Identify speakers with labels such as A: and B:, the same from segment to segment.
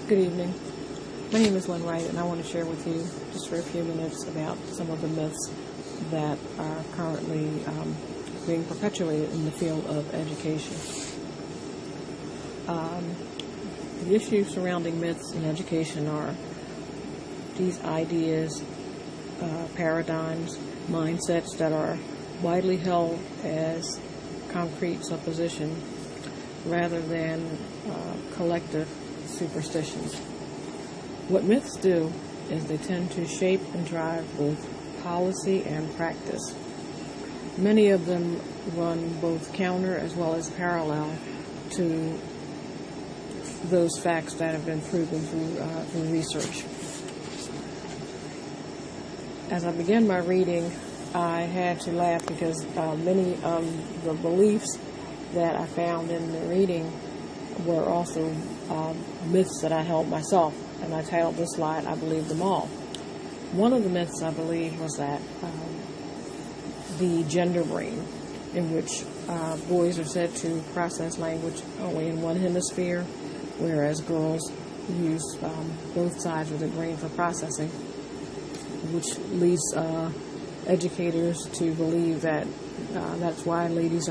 A: Good evening. My name is Lynn Wright, and I want to share with you just for a few minutes about some of the myths that are currently being perpetuated in the field of education. The issues surrounding myths in education are these ideas, paradigms, mindsets that are widely held as concrete supposition rather than collective superstitions. What myths do is they tend to shape and drive both policy and practice. Many of them run both counter as well as parallel to those facts that have been proven through research. As I began my reading, I had to laugh because many of the beliefs that I found in the reading were also myths that I held myself, and I titled this slide, "I Believe Them All." One of the myths I believe was that the gender brain, in which boys are said to process language only in one hemisphere, whereas girls use both sides of the brain for processing, which leads educators to believe that that's why girls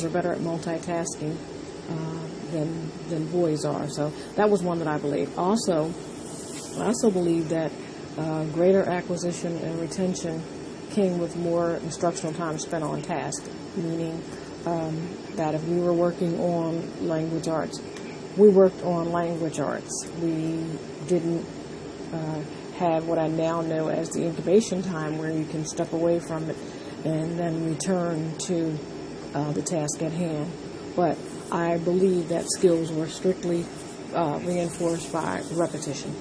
A: are better at multitasking than boys are. So that was one that I believe. I also believe that greater acquisition and retention came with more instructional time spent on task, meaning that if we were working on language arts, we worked on language arts. We didn't have what I now know as the incubation time, where you can step away from it and then return to the task at hand. But I believe that skills were strictly reinforced by repetition.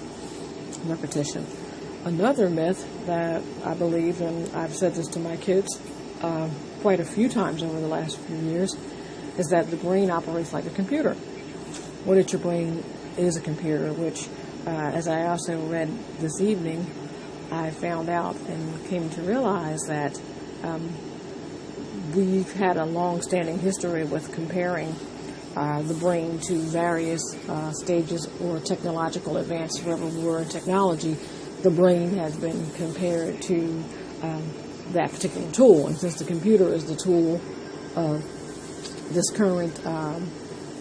A: Another myth that I believe, and I've said this to my kids quite a few times over the last few years, is that the brain operates like a computer. What if your brain is a computer, which, as I also read this evening, I found out and came to realize that we've had a long-standing history with comparing the brain to various stages or technological advances. Wherever we were in technology, the brain has been compared to that particular tool. And since the computer is the tool of this current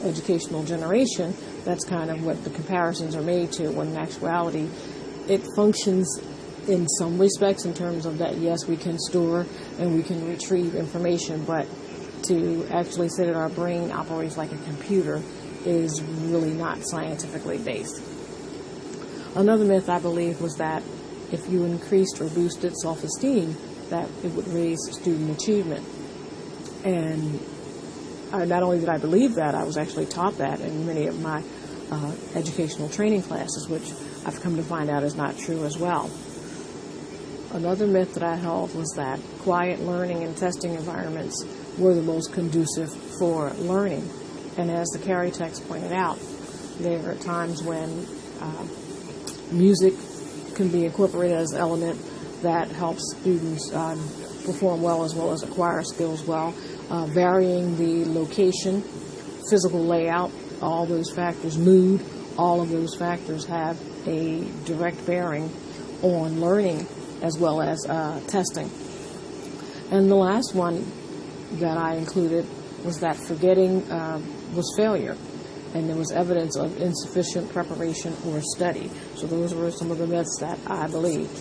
A: educational generation, that's kind of what the comparisons are made to, when in actuality it functions in some respects in terms of that, yes, we can store and we can retrieve information, but to actually say that our brain operates like a computer is really not scientifically based. Another myth I believe was that if you increased or boosted self-esteem, that it would raise student achievement. And not only did I believe that, I was actually taught that in many of my educational training classes, which I've come to find out is not true as well. Another myth that I held was that quiet learning and testing environments were the most conducive for learning. And as the carry text pointed out, there are times when music can be incorporated as an element that helps students perform well as acquire skills well. Varying the location, physical layout, all those factors, mood, all of those factors have a direct bearing on learning as well as testing. And the last one that I included was that forgetting was failure, and there was evidence of insufficient preparation or study. So those were some of the myths that I believed.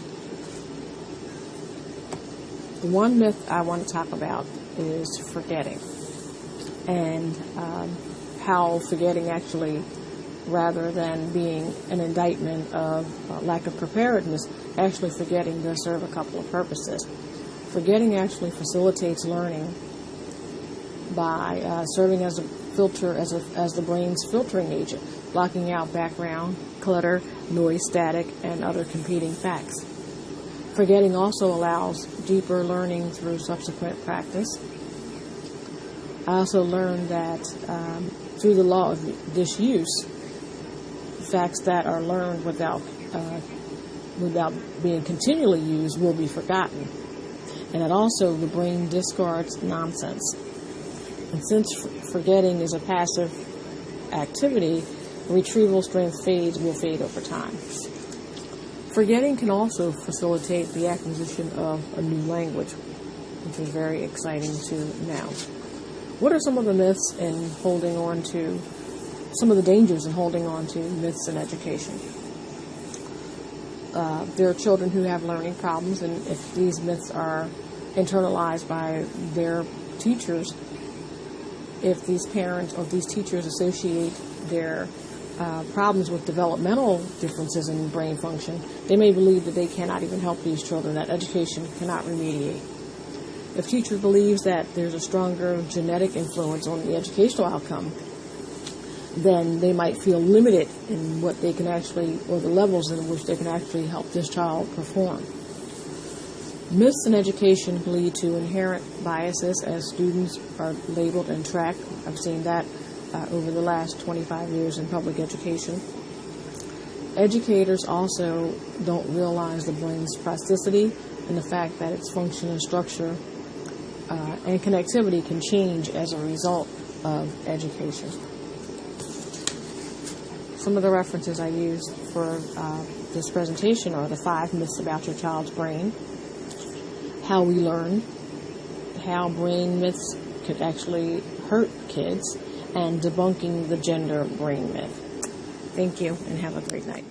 A: The one myth I want to talk about is forgetting, and how forgetting actually, rather than being an indictment of lack of preparedness, actually forgetting does serve a couple of purposes. Forgetting actually facilitates learning by serving as a filter, as the brain's filtering agent, blocking out background, clutter, noise, static, and other competing facts. Forgetting also allows deeper learning through subsequent practice. I also learned that through the law of disuse, facts that are learned without being continually used will be forgotten. And that also the brain discards nonsense. And since forgetting is a passive activity, retrieval strength will fade over time. Forgetting can also facilitate the acquisition of a new language, which is very exciting to now. What are some of the myths in holding on to, some of the dangers in holding on to myths in education? There are children who have learning problems, and if these myths are internalized by their teachers, if these parents or these teachers associate their problems with developmental differences in brain function, they may believe that they cannot even help these children, that education cannot remediate. If teacher believes that there's a stronger genetic influence on the educational outcome, then they might feel limited in what they can actually, or the levels in which they can actually help this child perform. Myths in education lead to inherent biases as students are labeled and tracked. I've seen that over the last 25 years in public education. Educators also don't realize the brain's plasticity and the fact that its function and structure and connectivity can change as a result of education. Some of the references I used for this presentation are the 5 myths about your child's brain, how we learn, how brain myths could actually hurt kids, and debunking the gender brain myth. Thank you, and have a great night.